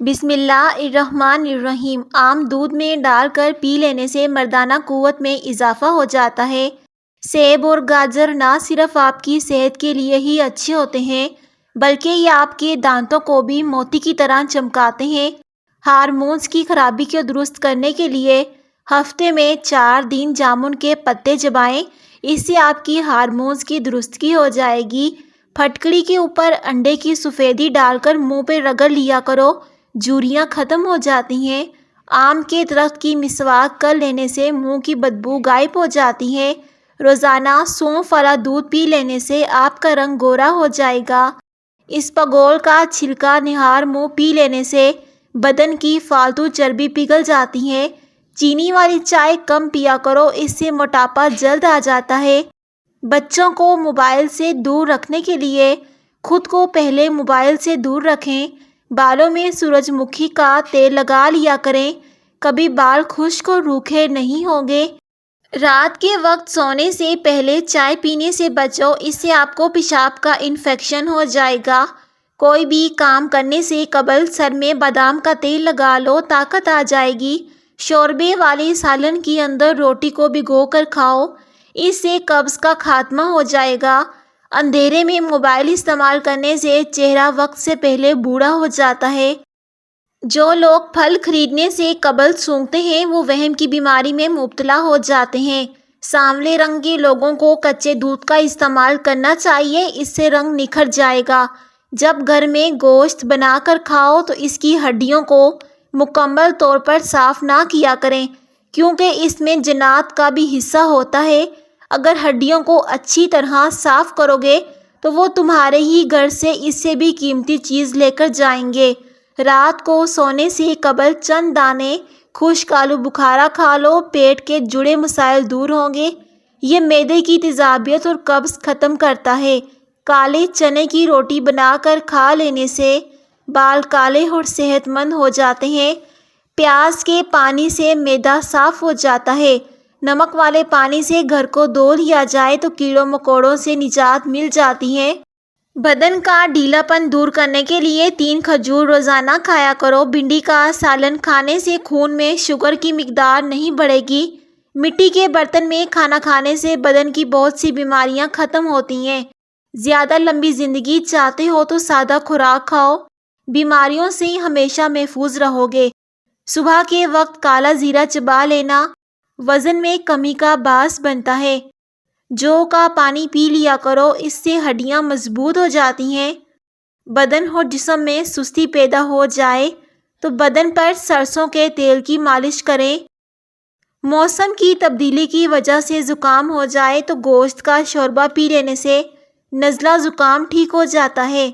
بسم اللہ الرحمن الرحیم۔ عام دودھ میں ڈال کر پی لینے سے مردانہ قوت میں اضافہ ہو جاتا ہے۔ سیب اور گاجر نہ صرف آپ کی صحت کے لیے ہی اچھے ہوتے ہیں بلکہ یہ آپ کے دانتوں کو بھی موتی کی طرح چمکاتے ہیں۔ ہارمونز کی خرابی کو درست کرنے کے لیے ہفتے میں 4 دن جامن کے پتے چبائیں، اس سے آپ کی ہارمونز کی درستگی ہو جائے گی۔ پھٹکڑی کے اوپر انڈے کی سفیدی ڈال کر منہ پہ رگڑ لیا کرو، جھریاں ختم ہو جاتی ہیں۔ آم کے درخت کی مسواک کر لینے سے منہ کی بدبو غائب ہو جاتی ہے۔ روزانہ سونف والا دودھ پی لینے سے آپ کا رنگ گورا ہو جائے گا۔ اسپغول کا چھلکا نہار منہ پی لینے سے بدن کی فالتو چربی پگھل جاتی ہے۔ چینی والی چائے کم پیا کرو، اس سے موٹاپا جلد آ جاتا ہے۔ بچوں کو موبائل سے دور رکھنے کے لیے خود کو پہلے موبائل سے دور رکھیں۔ بالوں میں سورج مکھی کا تیل لگا لیا کریں، کبھی بال خشک اور روکھے نہیں ہوں گے۔ رات کے وقت سونے سے پہلے چائے پینے سے بچو، اس سے آپ کو پیشاب کا انفیکشن ہو جائے گا۔ کوئی بھی کام کرنے سے قبل سر میں بادام کا تیل لگا لو، طاقت آ جائے گی۔ شوربے والے سالن کے اندر روٹی کو بھگو کر کھاؤ، اس سے قبض کا خاتمہ ہو جائے گا۔ اندھیرے میں موبائل استعمال کرنے سے چہرہ وقت سے پہلے بوڑھا ہو جاتا ہے۔ جو لوگ پھل خریدنے سے قبل سونگھتے ہیں وہ وہم کی بیماری میں مبتلا ہو جاتے ہیں۔ سانولے رنگ کے لوگوں کو کچے دودھ کا استعمال کرنا چاہیے، اس سے رنگ نکھر جائے گا۔ جب گھر میں گوشت بنا کر کھاؤ تو اس کی ہڈیوں کو مکمل طور پر صاف نہ کیا کریں، کیونکہ اس میں جنات کا بھی حصہ ہوتا ہے۔ اگر ہڈیوں کو اچھی طرح صاف کرو گے تو وہ تمہارے ہی گھر سے اس سے بھی قیمتی چیز لے کر جائیں گے۔ رات کو سونے سے قبل چند دانے خشک آلو بخارا کھا لو، پیٹ کے جڑے مسائل دور ہوں گے۔ یہ معدے کی تیزابیت اور قبض ختم کرتا ہے۔ کالے چنے کی روٹی بنا کر کھا لینے سے بال کالے اور صحت مند ہو جاتے ہیں۔ پیاز کے پانی سے معدہ صاف ہو جاتا ہے۔ نمک والے پانی سے گھر کو دھو لیا جائے تو کیڑوں مکوڑوں سے نجات مل جاتی ہے۔ بدن کا ڈھیلا پن دور کرنے کے لیے 3 کھجور روزانہ کھایا کرو۔ بھنڈی کا سالن کھانے سے خون میں شوگر کی مقدار نہیں بڑھے گی۔ مٹی کے برتن میں کھانا کھانے سے بدن کی بہت سی بیماریاں ختم ہوتی ہیں۔ زیادہ لمبی زندگی چاہتے ہو تو سادہ خوراک کھاؤ، بیماریوں سے ہمیشہ محفوظ رہو گے۔ صبح کے وقت کالا زیرہ چبا لینا وزن میں کمی کا باعث بنتا ہے۔ جو کا پانی پی لیا کرو، اس سے ہڈیاں مضبوط ہو جاتی ہیں۔ بدن اور جسم میں سستی پیدا ہو جائے تو بدن پر سرسوں کے تیل کی مالش کریں۔ موسم کی تبدیلی کی وجہ سے زکام ہو جائے تو گوشت کا شوربہ پی لینے سے نزلہ زکام ٹھیک ہو جاتا ہے۔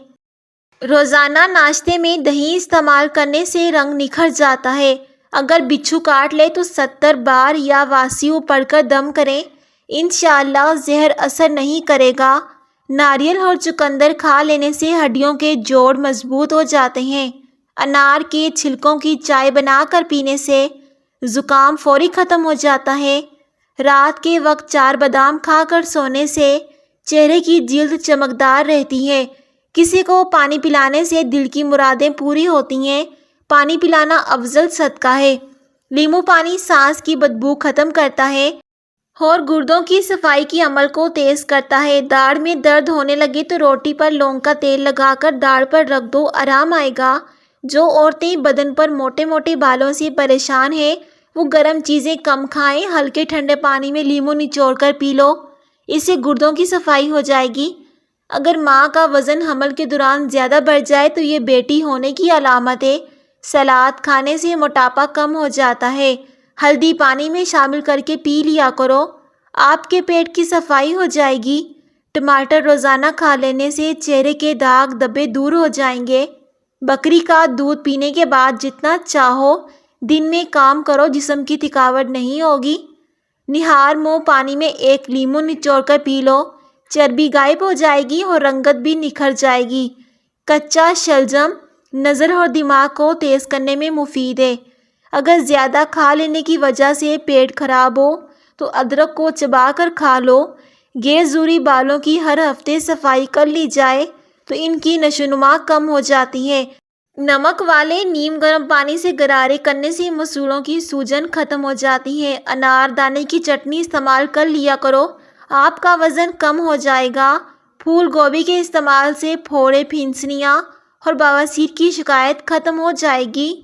روزانہ ناشتے میں دہی استعمال کرنے سے رنگ نکھر جاتا ہے۔ اگر بچھو کاٹ لے تو 70 بار یا واسیو پڑھ کر دم کریں، انشاءاللہ زہر اثر نہیں کرے گا۔ ناریل اور چقندر کھا لینے سے ہڈیوں کے جوڑ مضبوط ہو جاتے ہیں۔ انار کے چھلکوں کی چائے بنا کر پینے سے زکام فوری ختم ہو جاتا ہے۔ رات کے وقت 4 بادام کھا کر سونے سے چہرے کی جلد چمکدار رہتی ہے۔ کسی کو پانی پلانے سے دل کی مرادیں پوری ہوتی ہیں۔ پانی پلانا افضل صدقہ ہے۔ لیمو پانی سانس کی بدبو ختم کرتا ہے اور گردوں کی صفائی کے عمل کو تیز کرتا ہے۔ داڑھ میں درد ہونے لگے تو روٹی پر لونگ کا تیل لگا کر داڑھ پر رکھ دو، آرام آئے گا۔ جو عورتیں بدن پر موٹے موٹے بالوں سے پریشان ہیں وہ گرم چیزیں کم کھائیں، ہلکے ٹھنڈے پانی میں لیمو نچوڑ کر پی لو، اس سے گردوں کی صفائی ہو جائے گی۔ اگر ماں کا وزن حمل کے دوران زیادہ بڑھ جائے تو یہ بیٹی ہونے کی علامت ہے۔ سلاد کھانے سے موٹاپا کم ہو جاتا ہے۔ ہلدی پانی میں شامل کر کے پی لیا کرو، آپ کے پیٹ کی صفائی ہو جائے گی۔ ٹماٹر روزانہ کھا لینے سے چہرے کے داغ دھبے دور ہو جائیں گے۔ بکری کا دودھ پینے کے بعد جتنا چاہو دن میں کام کرو، جسم کی تھکاوٹ نہیں ہوگی۔ نہار منہ پانی میں 1 لیمو نچوڑ کر پی لو، چربی غائب ہو جائے گی اور رنگت بھی نکھر جائے گی۔ کچا شلجم نظر اور دماغ کو تیز کرنے میں مفید ہے۔ اگر زیادہ کھا لینے کی وجہ سے پیٹ خراب ہو تو ادرک کو چبا کر کھا لو۔ غیر ضروری بالوں کی ہر ہفتے صفائی کر لی جائے تو ان کی نشو و نما کم ہو جاتی ہے۔ نمک والے نیم گرم پانی سے غرارے کرنے سے مسوڑھوں کی سوجن ختم ہو جاتی ہے۔ انار دانے کی چٹنی استعمال کر لیا کرو، آپ کا وزن کم ہو جائے گا۔ پھول گوبھی کے استعمال سے پھوڑے، پھنسیاں اور بواسیر کی شکایت ختم ہو جائے گی۔